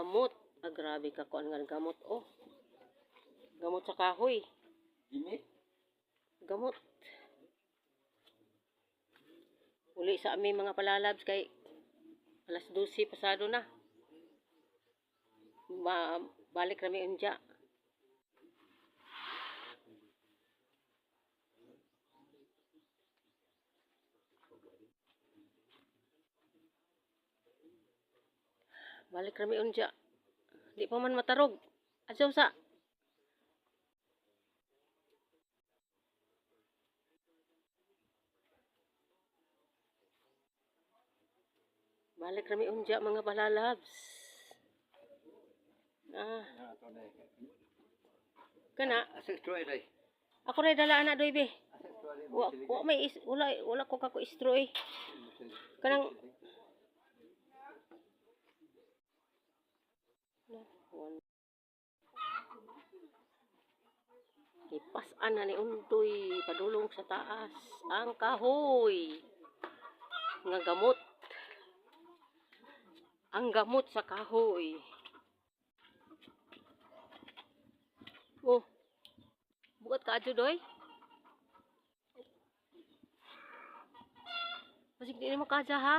gamot. Ah, grabe ka kuan nga gamot. Oh, gamot sa kahoy. Gamot. Uli sa aming mga palalabs kay alas 12 pasado na. Balik kami unja. Balik kami unja. Di pa man matarog. Adyaw sa. Balik kami unja mga palalabs. Ah. Kana. Ako ray dala ana doy be. Wala ko kako istro eh. Kanang ipas-an na ni untoy padulong sa taas ang kahoy nga gamot. Ang gamot sa kahoy. Oh. Bukat ka adyo doy. Masig di mo kadya ha.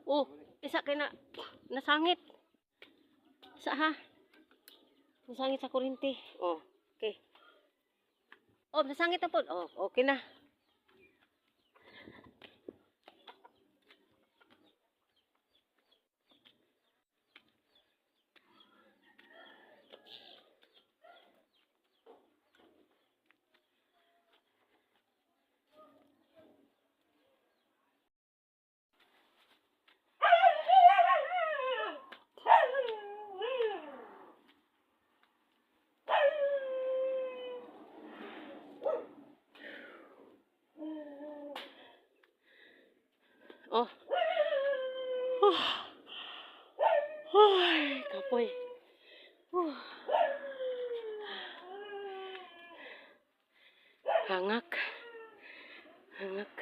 Oh, isa kay nasangit. Isa ha. Nasangit sa kuryente. Oh, okay. Oh, nasangit na po. Oh, okay na. Oh. Ay, kapoy. Hangak. Hangak.